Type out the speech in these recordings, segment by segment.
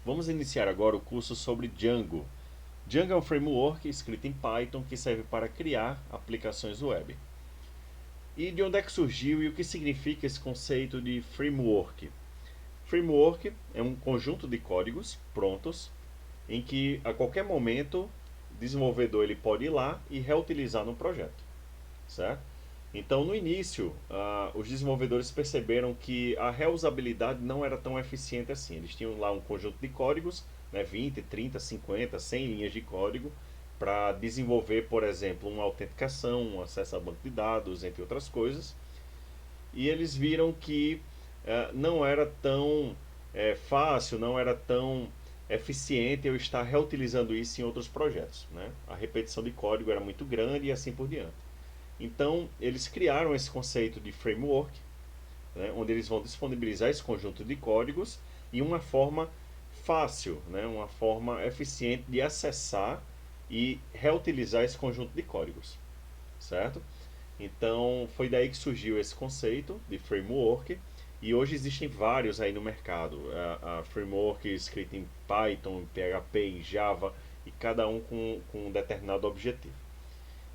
Vamos iniciar agora o curso sobre Django. Django é um framework escrito em Python que serve para criar aplicações web. E de onde é que surgiu e o que significa esse conceito de framework? Framework é um conjunto de códigos prontos em que a qualquer momento o desenvolvedor ele pode ir lá e reutilizar no projeto, certo? Então, no início, os desenvolvedores perceberam que a reusabilidade não era tão eficiente assim. Eles tinham lá um conjunto de códigos, né, 20, 30, 50, 100 linhas de código, para desenvolver, por exemplo, uma autenticação, um acesso a banco de dados, entre outras coisas. E eles viram que não era tão fácil, não era tão eficiente eu estar reutilizando isso em outros projetos, né? A repetição de código era muito grande e assim por diante. Então, eles criaram esse conceito de framework, né, onde eles vão disponibilizar esse conjunto de códigos e uma forma fácil, né, uma forma eficiente de acessar e reutilizar esse conjunto de códigos, certo? Então, foi daí que surgiu esse conceito de framework e hoje existem vários aí no mercado. A framework escrita em Python, em PHP, em Java e cada um com um determinado objetivo.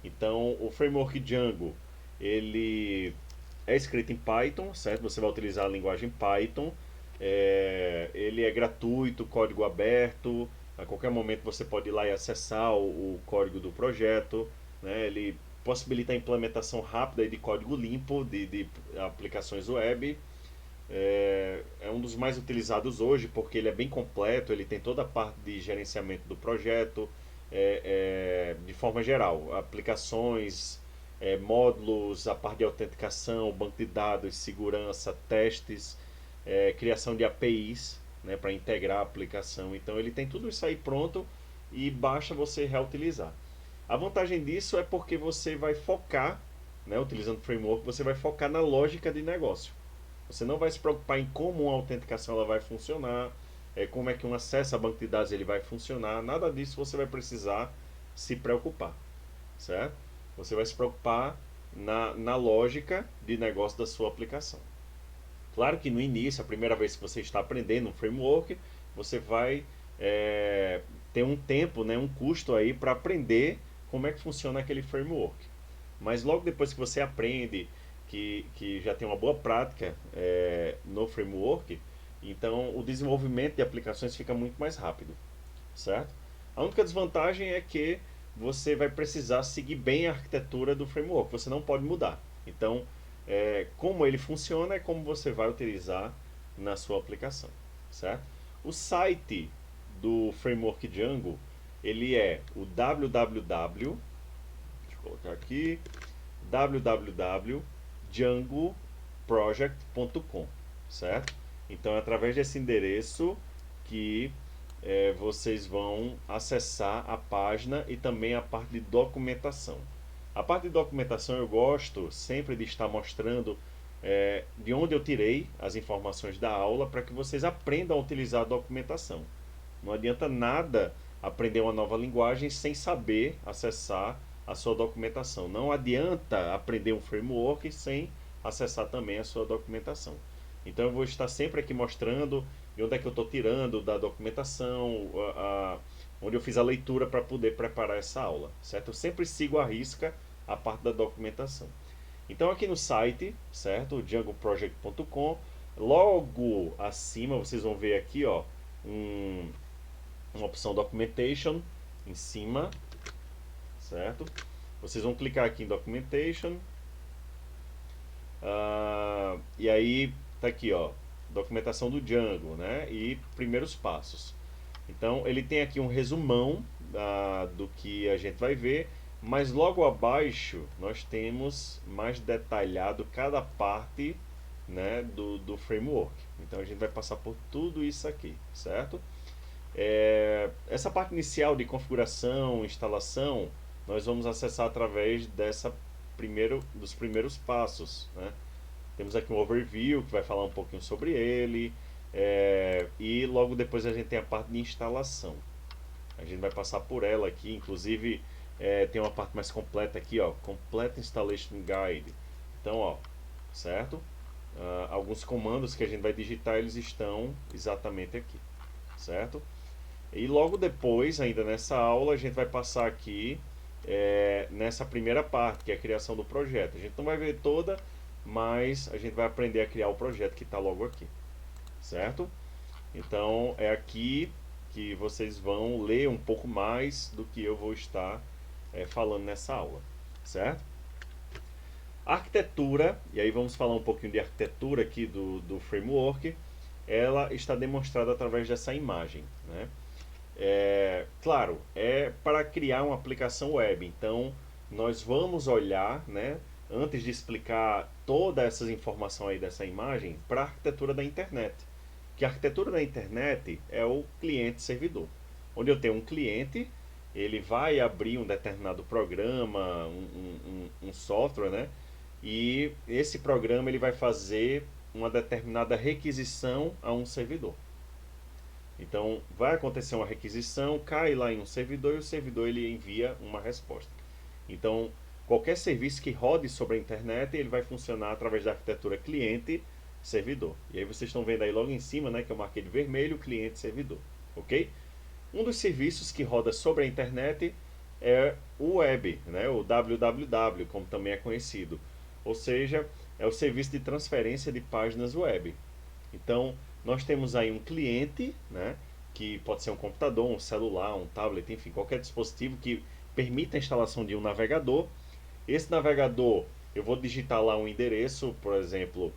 Então, o framework Django, ele é escrito em Python, certo? Você vai utilizar a linguagem Python. Ele é gratuito, código aberto. A qualquer momento você pode ir lá e acessar o código do projeto, né? Ele possibilita a implementação rápida de código limpo de aplicações web. É um dos mais utilizados hoje porque ele é bem completo, ele tem toda a parte de gerenciamento do projeto, de forma geral, aplicações, módulos, a parte de autenticação, banco de dados, segurança, testes, criação de APIs, né, para integrar a aplicação. Então ele tem tudo isso aí pronto e basta você reutilizar. A vantagem disso é porque você vai focar, né, utilizando o framework, você vai focar na lógica de negócio. Você não vai se preocupar em como uma autenticação ela vai funcionar, como é que um acesso a banco de dados ele vai funcionar, nada disso você vai precisar se preocupar, certo? Você vai se preocupar na lógica de negócio da sua aplicação. Claro que no início, a primeira vez que você está aprendendo um framework, você vai é, ter um tempo, né, um custo aí para aprender como é que funciona aquele framework. Mas logo depois que você aprende, que já tem uma boa prática no framework, então o desenvolvimento de aplicações fica muito mais rápido, certo? A única desvantagem é que você vai precisar seguir bem a arquitetura do framework, você não pode mudar. Então, como ele funciona é como você vai utilizar na sua aplicação, certo? O site do framework Django, ele é o www, deixa eu colocar aqui, www.djangoproject.com, certo? Então é através desse endereço que vocês vão acessar a página e também a parte de documentação. A parte de documentação eu gosto sempre de estar mostrando de onde eu tirei as informações da aula para que vocês aprendam a utilizar a documentação. Não adianta nada aprender uma nova linguagem sem saber acessar a sua documentação. Não adianta aprender um framework sem acessar também a sua documentação. Então eu vou estar sempre aqui mostrando de onde é que eu estou tirando da documentação, onde eu fiz a leitura para poder preparar essa aula, certo? Eu sempre sigo à risca a parte da documentação. Então aqui no site, certo? djangoproject.com, logo acima vocês vão ver aqui, ó, uma opção Documentation em cima, certo? Vocês vão clicar aqui em Documentation, e aí tá aqui, ó, documentação do Django, né? E primeiros passos. Então ele tem aqui um resumão do que a gente vai ver, mas logo abaixo nós temos mais detalhado cada parte, né, do framework. Então a gente vai passar por tudo isso aqui, certo? Essa parte inicial de configuração, instalação, nós vamos acessar através dos primeiros passos, né? Temos aqui um overview que vai falar um pouquinho sobre ele, e logo depois a gente tem a parte de instalação. A gente vai passar por ela aqui, inclusive tem uma parte mais completa aqui, ó, Complete Installation Guide. Então, ó, certo? Alguns comandos que a gente vai digitar, eles estão exatamente aqui, certo? E logo depois, ainda nessa aula, a gente vai passar aqui nessa primeira parte, que é a criação do projeto. A gente não vai ver toda, mas a gente vai aprender a criar o projeto que está logo aqui, certo? Então é aqui que vocês vão ler um pouco mais do que eu vou estar falando nessa aula, certo? Arquitetura, e aí vamos falar um pouquinho de arquitetura aqui do framework, ela está demonstrada através dessa imagem, né? Claro, é para criar uma aplicação web, então nós vamos olhar, né, antes de explicar toda essa informação aí dessa imagem, para a arquitetura da internet. Que a arquitetura da internet é o cliente-servidor, onde eu tenho um cliente, ele vai abrir um determinado programa, um software, né? E esse programa ele vai fazer uma determinada requisição a um servidor. Então vai acontecer uma requisição, cai lá em um servidor e o servidor ele envia uma resposta. Então qualquer serviço que rode sobre a internet ele vai funcionar através da arquitetura cliente-servidor. E aí vocês estão vendo aí logo em cima, né, que eu marquei de vermelho, cliente-servidor, ok? Um dos serviços que roda sobre a internet é o web, né, o www, como também é conhecido. Ou seja, é o serviço de transferência de páginas web. Então, nós temos aí um cliente, né, que pode ser um computador, um celular, um tablet, enfim, qualquer dispositivo que permita a instalação de um navegador. Esse navegador, eu vou digitar lá um endereço, por exemplo,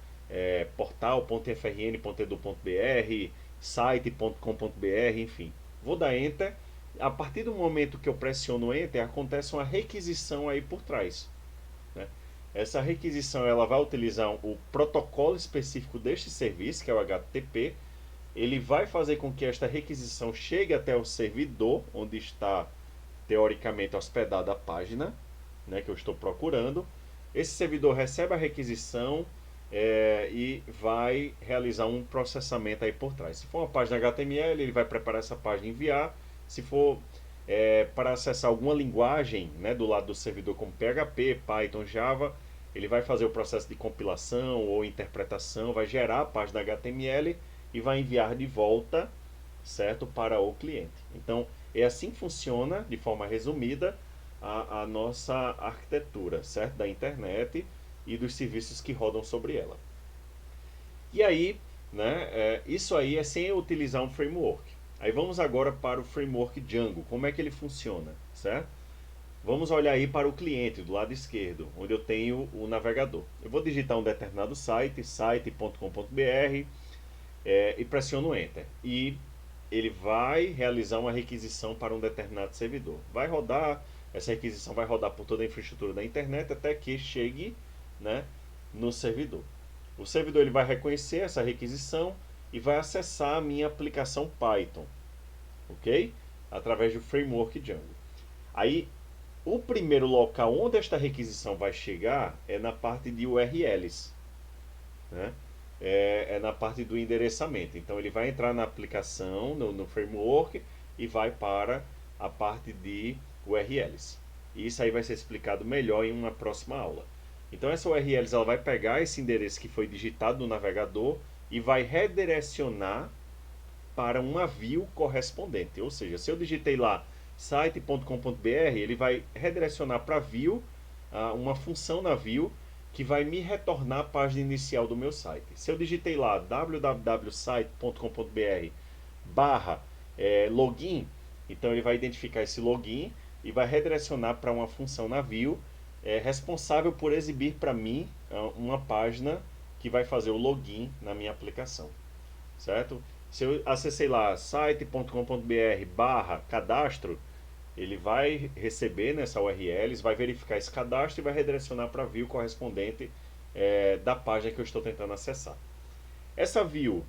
portal.frn.edu.br, site.com.br, enfim. Vou dar Enter. A partir do momento que eu pressiono Enter, acontece uma requisição aí por trás, né? Essa requisição ela vai utilizar o protocolo específico deste serviço, que é o HTTP. Ele vai fazer com que esta requisição chegue até o servidor, onde está teoricamente hospedada a página, né, que eu estou procurando. Esse servidor recebe a requisição e vai realizar um processamento aí por trás. Se for uma página HTML, ele vai preparar essa página e enviar. Se for para acessar alguma linguagem, né, do lado do servidor, como PHP, Python, Java, ele vai fazer o processo de compilação ou interpretação, vai gerar a página HTML e vai enviar de volta, certo, para o cliente. Então, é assim que funciona, de forma resumida, a nossa arquitetura, certo, da internet e dos serviços que rodam sobre ela. E aí, né, isso aí é sem utilizar um framework. Aí vamos agora para o framework Django. Como é que ele funciona, certo? Vamos olhar aí para o cliente do lado esquerdo, onde eu tenho o navegador. Eu vou digitar um determinado site, site.com.br, e pressiono Enter. E ele vai realizar uma requisição para um determinado servidor. Vai rodar, essa requisição vai rodar por toda a infraestrutura da internet até que chegue, né, no servidor. O servidor ele vai reconhecer essa requisição e vai acessar a minha aplicação Python, ok? Através do framework Django. Aí, o primeiro local onde esta requisição vai chegar é na parte de URLs, né? É na parte do endereçamento. Então ele vai entrar na aplicação, no framework, e vai para a parte de URLs. E isso aí vai ser explicado melhor em uma próxima aula. Então essa URLs ela vai pegar esse endereço que foi digitado no navegador e vai redirecionar para uma view correspondente. Ou seja, se eu digitei lá site.com.br, ele vai redirecionar para a view, uma função na view, que vai me retornar a página inicial do meu site. Se eu digitei lá www.site.com.br barra login, então ele vai identificar esse login e vai redirecionar para uma função na view responsável por exibir para mim uma página que vai fazer o login na minha aplicação, certo? Se eu acessei lá site.com.br barra cadastro, ele vai receber nessa URL, vai verificar esse cadastro e vai redirecionar para a view correspondente da página que eu estou tentando acessar. Essa view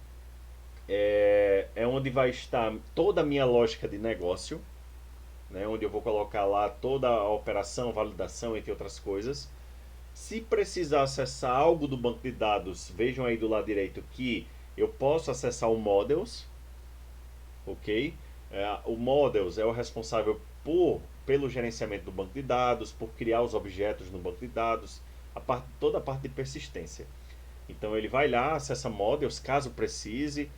é onde vai estar toda a minha lógica de negócio, né, onde eu vou colocar lá toda a operação, validação, entre outras coisas. Se precisar acessar algo do banco de dados, vejam aí do lado direito que eu posso acessar o Models, ok? O Models é o responsável pelo gerenciamento do banco de dados, por criar os objetos no banco de dados, toda a parte de persistência. Então ele vai lá, acessa Models, caso precise,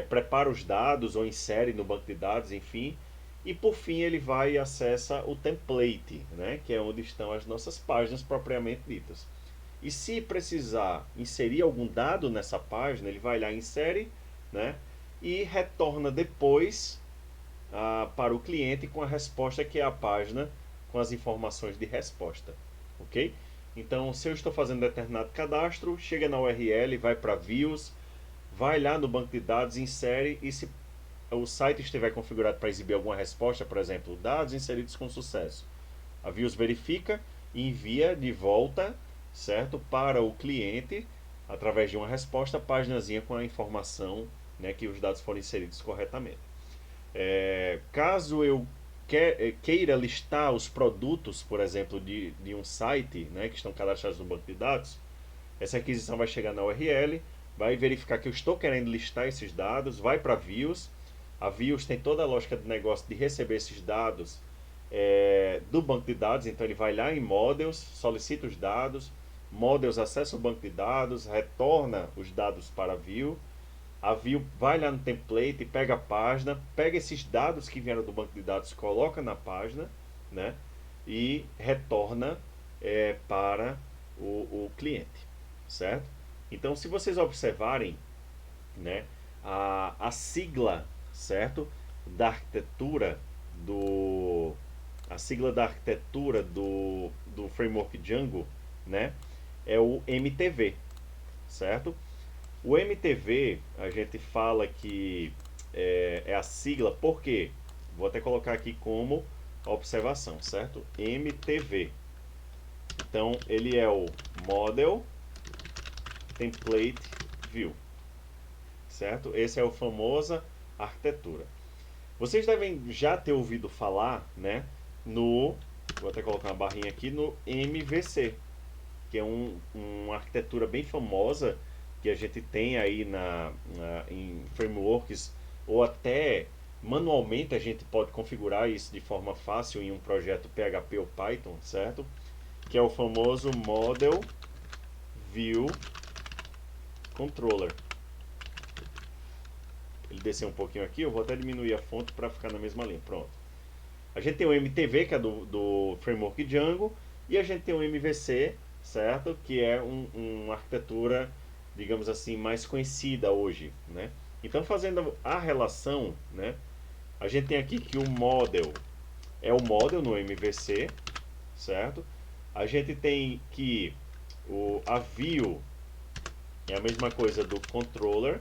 prepara os dados ou insere no banco de dados, enfim. E por fim ele vai e acessa o template, né, que é onde estão as nossas páginas propriamente ditas. E se precisar inserir algum dado nessa página, ele vai lá, insere, né, e retorna depois para o cliente com a resposta, que é a página com as informações de resposta. Ok? Então, se eu estou fazendo determinado cadastro, chega na URL, vai para Views, vai lá no banco de dados, insere, e se o site estiver configurado para exibir alguma resposta, por exemplo, dados inseridos com sucesso, a Views verifica e envia de volta, certo, para o cliente, através de uma resposta, a páginazinha com a informação, né, que os dados foram inseridos corretamente. Caso eu queira listar os produtos, por exemplo, de um site, né, que estão cadastrados no banco de dados, essa aquisição vai chegar na URL, vai verificar que eu estou querendo listar esses dados, vai para Views. A Views tem toda a lógica do negócio de receber esses dados do banco de dados, então ele vai lá em Models, solicita os dados, Models acessa o banco de dados, retorna os dados para a View. A View vai lá no template, pega a página, pega esses dados que vieram do banco de dados, coloca na página, né, e retorna para o cliente, certo? Então, se vocês observarem, né, a sigla, certo, da arquitetura do do framework Django, né, é o MTV, certo? O MTV, a gente fala que é a sigla, por quê? Vou até colocar aqui como observação, certo? MTV. Então, ele é o Model Template View, certo? Esse é o famosa arquitetura. Vocês devem já ter ouvido falar, né, vou até colocar uma barrinha aqui, no MVC, que é uma arquitetura bem famosa que a gente tem aí em frameworks, ou até manualmente a gente pode configurar isso de forma fácil em um projeto PHP ou Python, certo? Que é o famoso Model View Controller. Ele desceu um pouquinho aqui, eu vou até diminuir a fonte para ficar na mesma linha. Pronto. A gente tem o MTV, que é do framework Django, e a gente tem o MVC, certo? Que é uma arquitetura, digamos assim, mais conhecida hoje, né? Então, fazendo a relação, né, a gente tem aqui que o model é o model no MVC, certo? A gente tem que a view é a mesma coisa do controller,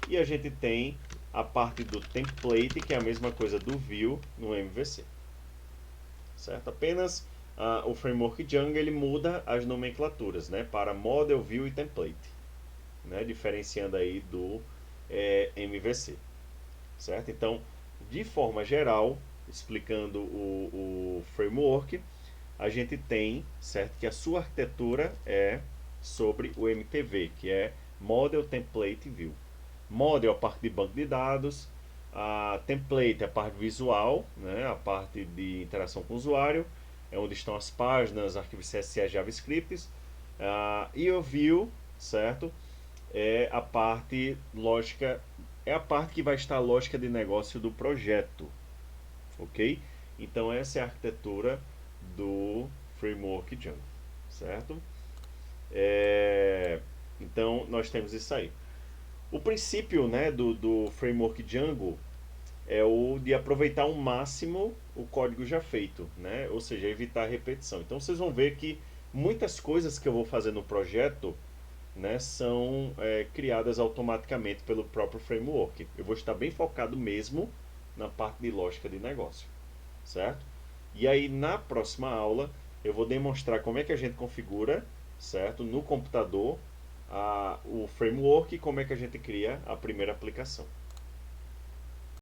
e a gente tem a parte do template, que é a mesma coisa do view no MVC, certo? Apenas o framework Django ele muda as nomenclaturas, né, para model, view e template, né, diferenciando aí do MVC, certo? Então, de forma geral, explicando o framework, a gente tem, certo, que a sua arquitetura é sobre o MTV, que é Model Template View. Model é a parte de banco de dados, a template é a parte visual, né, a parte de interação com o usuário, é onde estão as páginas, arquivos CSS, JavaScript, e o view, certo, é a parte lógica, é a parte que vai estar a lógica de negócio do projeto, ok? Então essa é a arquitetura do framework Django, certo? Então nós temos isso aí. O princípio, né, do framework Django é o de aproveitar ao máximo o código já feito, né? Ou seja, evitar repetição. Então vocês vão ver que muitas coisas que eu vou fazer no projeto, né, são criadas automaticamente pelo próprio framework. Eu vou estar bem focado mesmo na parte de lógica de negócio, certo? E aí na próxima aula eu vou demonstrar como é que a gente configura, certo, no computador o framework e como é que a gente cria a primeira aplicação.